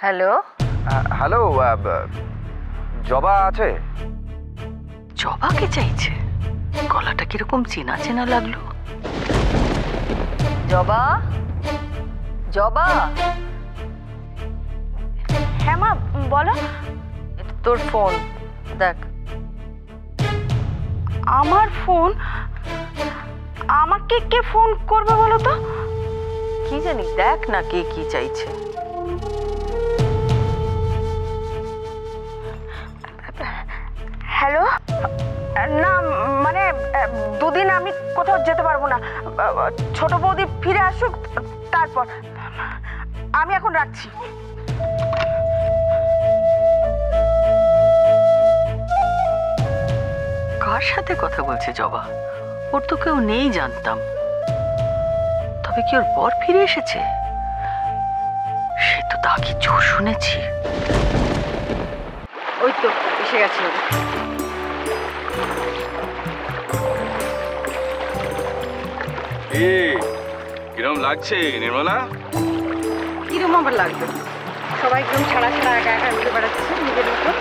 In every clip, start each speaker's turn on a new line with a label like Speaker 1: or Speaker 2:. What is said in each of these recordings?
Speaker 1: Hello
Speaker 2: hello, জবা আছে?
Speaker 1: জবাকে চাইছে? গলাটা কিরকম চেনা চেনা লাগলো। জবা, জবা।
Speaker 3: হ্যাঁ মা বলো।
Speaker 1: তোর ফোন দেখ।
Speaker 3: আমার ফোন? আমাকে কে ফোন করবে বলো তো?
Speaker 1: কি জানি, দেখ না কে কি চাইছে।
Speaker 3: হ্যালো, না মানে দুদিন আমি কোথাও যেতে পারবো না। ছোট বৌদি ফিরে আসুক তারপর। আমি এখন রাখছি।
Speaker 1: কার সাথে কথা বলছে জবা? ওর তো কেউ নেই জানতাম। তবে কি ওর বর ফিরে এসেছে? সে তো তা কিছু শুনেছি। ওই তো এসে গেছে।
Speaker 4: কিরম লাগছে নির্মলা?
Speaker 3: কিরম আবার লাগবে? সবাই একদম ছাড়া ছাড়া একা একা ঘুরে বেড়াচ্ছে নিজের মতো।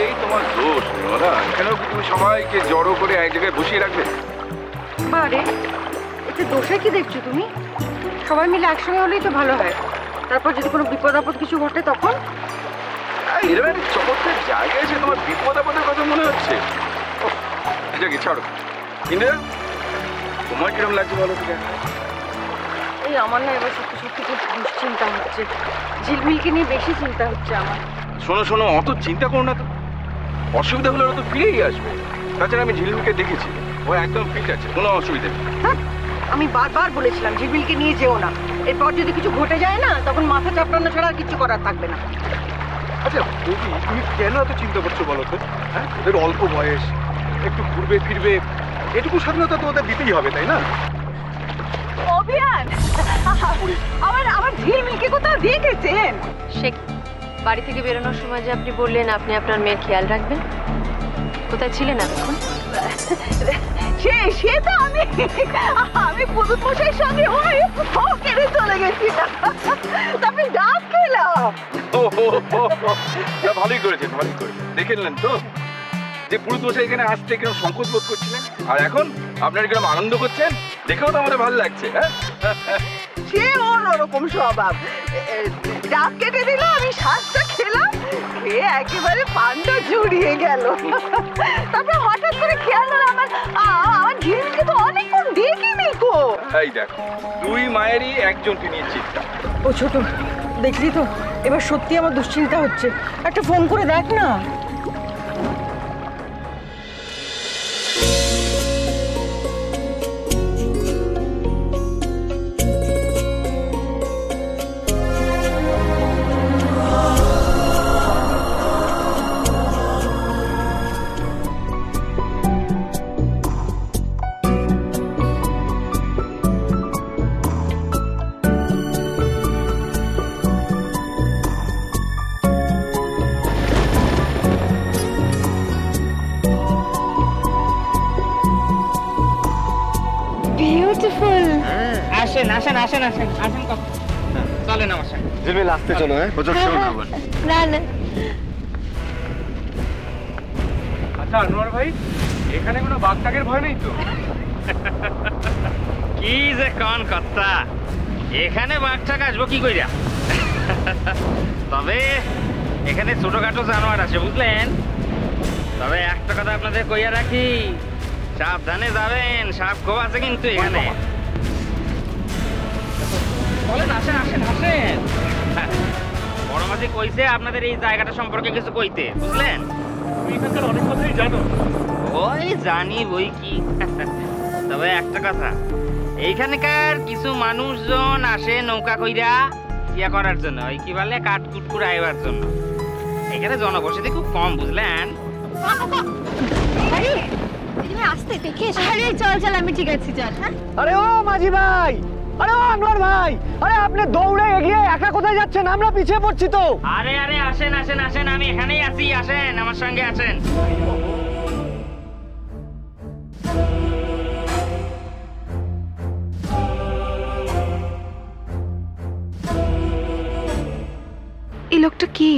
Speaker 4: এই তোমার দোষ নির্মলা, এখানেও কি তুমি সবাইকে জড়ো করে এক জায়গায় বসিয়ে রাখবে?
Speaker 3: বারে, এতে দোষে কি দেখছো তুমি? সবাই মিলে একসঙ্গে হলেই তো ভালো হয়। তারপর যদি কোনো বিপদ আপদ কিছু ঘটে তখন?
Speaker 4: এরকম একটা চমৎকার জায়গায় এসে তোমার বিপদ আপদের কথা মনে হচ্ছে। যাকে ছাড়ো। ইন্দিরা, তোমার কিরম লাগছে বলো তো?
Speaker 3: এই আমার না এবার সত্যি সত্যি খুব দুশ্চিন্তা হচ্ছে। ঝিলমিলকে নিয়ে বেশি চিন্তা হচ্ছে আমার।
Speaker 4: শোনো শোনো, অত চিন্তা করো না তো। অসুবিধা হলে ওরা তো ফিরেই আসবে। তাছাড়া আমি ঝিলমিলকে দেখেছি, ও একদম ফিট আছে, কোনো অসুবিধা নেই।
Speaker 3: আমি বারবার বলেছিলাম ঝিলমিলকে নিয়ে যেও না। এরপর যদি কিছু ঘটে যায় না, তখন মাথা চাপড়ানো ছাড়া আর কিছু করার থাকবে না।
Speaker 5: আচ্ছা বৌদি, তুমি কেন এত চিন্তা করছো বলো তো? হ্যাঁ, ওদের অল্প বয়স, একটু ঘুরবে ফিরবে, এটুকু স্বাধীনতা তো ওদের দিতেই হবে, তাই না?
Speaker 3: অভিয়ান, আমার ঝিলমিলকে কোথাও দেখেছেন?
Speaker 6: সে বাড়ি থেকে বেরোনোর সময় যে আপনি বললেন আপনি আপনার মেয়ের খেয়াল রাখবেন, কোথায় ছিলেন এতক্ষণ?
Speaker 3: সে তো আমি পুতুল মশাইয়ের সঙ্গে ওই কেড়ে চলে গেছি। তারপরে ডাব খেলাম।
Speaker 4: ভালোই করেছেন, ভালোই করেছেন। দেখে নিলেন তো যে পুরুষ মশাই এখানে আসতে কিরকম সংকোচ বোধ করছিলেন, আর এখন আপনার কিরকম আনন্দ করছেন, দেখেও তো আমাদের ভালো লাগছে। হ্যাঁ,
Speaker 3: সে অন্যরকম স্বভাব। ডাব কেটে দিল, আমি শ্বাসটা খেলাম, খেয়ে একেবারে পান্ডা জুড়িয়ে গেল। তারপরে হঠাৎ করে খেয়াল হলো আমার ঝিলমিলকে তো অনেকক্ষণ দেখিনি গো।
Speaker 4: এই দেখো, দুই মায়েরই একজনকে নিয়ে চিন্তা।
Speaker 3: ও ছোট, দেখলি তো এবার সত্যি আমার দুশ্চিন্তা হচ্ছে। একটা ফোন করে দেখ না।
Speaker 7: আসেন আসেন আসেন আসেন আসেন, চলেন আমার সঙ্গে।
Speaker 5: ঝিলমিল আসতে চলো। হ্যাঁ,
Speaker 6: না না,
Speaker 5: আচ্ছা আনোয়ার ভাই, এখানে কোনো বাঘটাকের ভয় নেই তো?
Speaker 7: কি যে কোন কথা, এখানে বাঘটাক আসবো কি কইরা? তবে এখানে ছোটখাটো জানোয়ার আছে বুঝলেন। তবে একটা কথা আপনাদের কইয়া রাখি, সাবধানে যাবেন, সাপ খুব আছে কিন্তু এখানে। বলেন, আসেন আসেন আসেন। বড় মাঝি কইছে আপনাদের এই জায়গাটা সম্পর্কে কিছু কইতে, বুঝলেন।
Speaker 5: তুমি এখানকার অনেক কথাই জানো।
Speaker 7: ওই জানি বই কি। তবে একটা কথা, এইখানকার কিছু মানুষজন আসে নৌকা কইরা ইয়া করার জন্য, ওই কি বলে কাঠকুটকুর আইবার জন্য। এখানে জনবসতি খুব কম, বুঝলেন।
Speaker 6: আসতে দেখে চল চল, আমি ঠিক আছি, চল। হ্যাঁ,
Speaker 8: আরে ও মাঝি ভাই, আরে ও আনোয়ার ভাই, আরে আপনি দৌড়ে এগিয়ে একা কোথায় যাচ্ছেন? আমরা পিছিয়ে পড়ছি তো।
Speaker 7: আরে আরে আসেন আসেন আসেন, আমি এখানেই আছি, আসেন আমার সঙ্গে আসেন।
Speaker 9: লোকটা কে?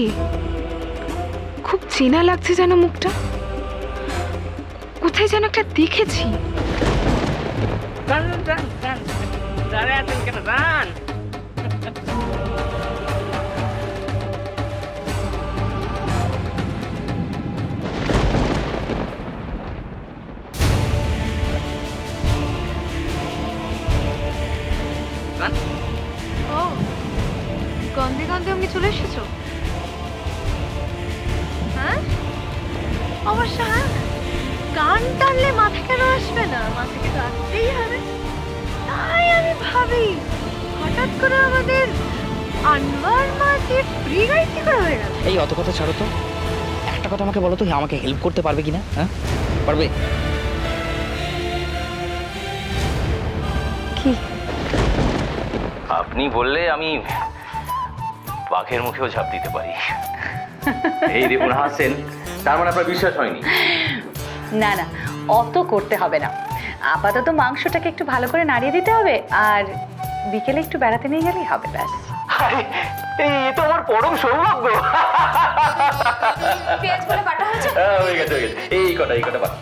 Speaker 9: খুব চেনা লাগছে যেন মুখটা, কোথায় যেন একটা দেখেছি।
Speaker 7: দাঁড়িয়ে আছেন কেন? যান।
Speaker 6: ও, গন্ধে গন্ধে অমনি চলে এসেছো? হ্যাঁ, অবশ্য হ্যাঁ, গান টানলে মাথা কেন আসবে না? মাথাকে তো আসতেই হবে। তাই আমি ভাবি হঠাৎ করে আমাদের আনোয়ার মাঝে ফ্রি গাইড কি করে হয়ে গেল?
Speaker 10: এই অত কথা ছাড়ো তো, একটা কথা আমাকে বলো তো, আমাকে হেল্প করতে পারবে কিনা? হ্যাঁ, পারবে?
Speaker 6: কি?
Speaker 11: আপনি বললে আমি বাঘের মুখেও ঝাঁপ দিতে পারি। এই দেখুন হাসছেন, তার মানে আপনার বিশ্বাস হয়নি?
Speaker 12: না না, অত করতে হবে না। আপাতত মাংসটাকে একটু ভালো করে নাড়িয়ে দিতে হবে, আর বিকেলে একটু বেড়াতে নিয়ে গেলেই হবে, ব্যাস।
Speaker 11: এই তো আমার পরম সৌভাগ্য।
Speaker 6: পেঁয়াজ বলে বাটা হয়েছে?
Speaker 11: হয়ে গেছে, হয়ে গেছে। এই কটা বাট।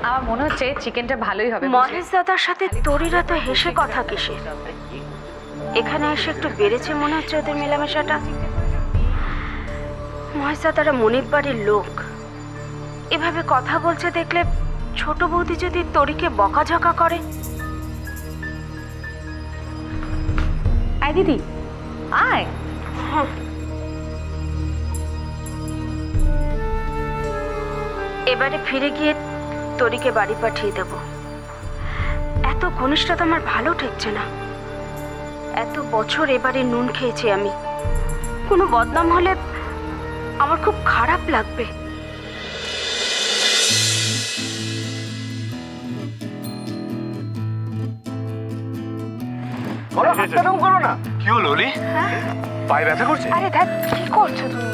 Speaker 12: আমার মনে হচ্ছে চিকেনটা ভালোই হবে।
Speaker 13: মহেশ দাদার সাথে তরিরা তো হেসে কথা কিসে, এখানে এসে একটু বেড়েছে মনে হচ্ছে ওদের মেলামেশাটা। মহেশ দাদারা মনির বাড়ির লোক, এভাবে কথা বলছে দেখলে ছোট বৌদি যদি তরিকে বকাঝকা করে।
Speaker 12: আয় দিদি, আয়।
Speaker 13: এবারে ফিরে গিয়ে তরিকে বাড়ি পাঠিয়ে দেব। এত ঘনিষ্ঠতা আমার ভালো ঠেকছে না। এত বছর এবারে নুন খেয়েছি আমি, কোনো বদনাম হলে আমার খুব খারাপ লাগবে।
Speaker 5: করো না। কি হলো অলি? পায়ে ব্যথা করছে?
Speaker 9: আরে দেখ, কি করছো তুমি?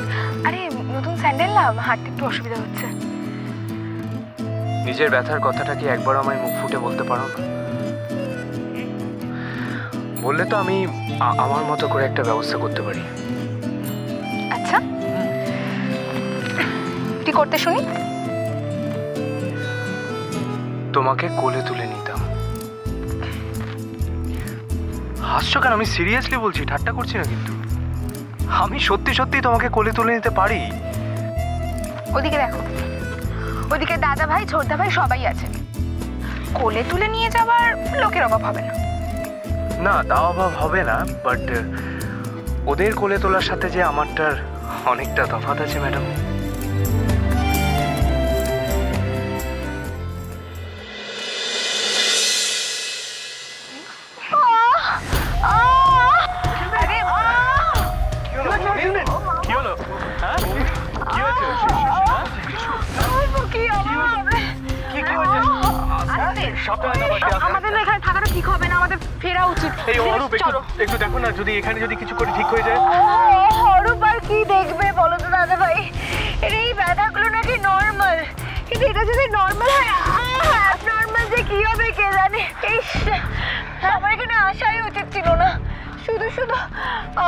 Speaker 9: আরে নতুন স্যান্ডেল না, হাঁটতে একটু অসুবিধা হচ্ছে।
Speaker 2: নিজের ব্যথার কথাটা কি একবার আমায় মুখ ফুটে বলতে পারো না? বললে তো আমি আমার মতো করে একটা ব্যবস্থা করতে পারি।
Speaker 9: আচ্ছা, কি করতে শুনি?
Speaker 2: তোমাকে কোলে তুলে নিতাম। হাসছো কেন? আমি সিরিয়াসলি বলছি, ঠাট্টা করছি না কিন্তু। আমি সত্যি সত্যি তোমাকে কোলে তুলে নিতে পারি।
Speaker 9: ওদিকে দেখো, ওদিকে দাদা ভাই, ছোটদা ভাই সবাই আছে। কোলে তুলে নিয়ে যাওয়ার লোকের অভাব হবে না।
Speaker 2: না, তাও অভাব হবে না, বাট ওদের কোলে তোলার সাথে যে আমারটার অনেকটা তফাৎ আছে ম্যাডাম। কি হলো?
Speaker 9: আমাদের না এখানে থাকাটা ঠিক হবে না, আমাদের ফেরা উচিত।
Speaker 5: এই অরূপ, একটু দেখো না, যদি এখানে যদি কিছু করে ঠিক হয়ে যায়।
Speaker 3: অরূপ আর কি দেখবে বলো তো দাদা ভাই? এই ব্যথাগুলো নাকি নর্মাল, কিন্তু এটা যদি নর্মাল হয়, অ্যাবনর্মাল যে কি হবে কে জানে। আমার এখানে আসাই উচিত ছিল না। শুধু শুধু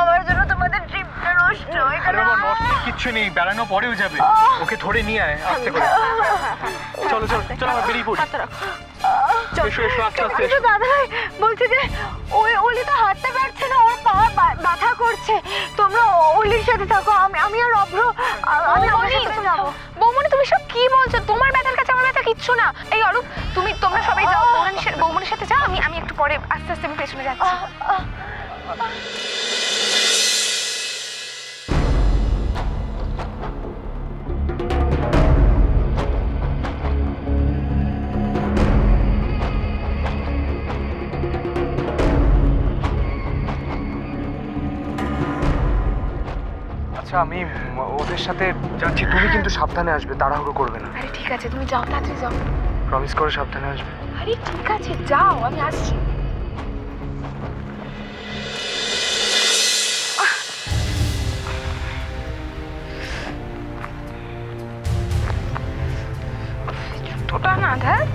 Speaker 3: আমার জন্য তোমাদের ট্রিপটা নষ্ট হয়ে গেল।
Speaker 5: নষ্ট কিচ্ছু নেই, বেড়ানো পরেও যাবে। ওকে ধরে নিয়ে আয় আস্তে করে। চলো চলো চলো, আমরা বেরিয়ে পড়ি।
Speaker 3: দাদা ভাই বলছে যে ওই অলি তো হাঁটতে পারছে না, ওর পা ব্যথা করছে। তোমরা অলির সাথে থাকো, আমি আর অভ্র
Speaker 9: বৌমনি, তুমি সব কি বলছো? তোমার ব্যথার কাছে আমার ব্যথা কিচ্ছু না। এই অরূপ, তোমরা সবাই যাও, বৌমনির সাথে যাও। আমি একটু পরে আস্তে আস্তে আমি পেছনে যাচ্ছি।
Speaker 2: আচ্ছা, আমি ওদের সাথে যাচ্ছি, তুমি কিন্তু সাবধানে আসবে, তাড়াহুড়ো করবে না।
Speaker 9: আরে ঠিক আছে, তুমি যাও, তাড়াতাড়ি যাও।
Speaker 2: প্রমিস করে সাবধানে আসবে।
Speaker 9: আরে ঠিক আছে, যাও, আমি আসছি। জুতোটা না, ধ্যাত।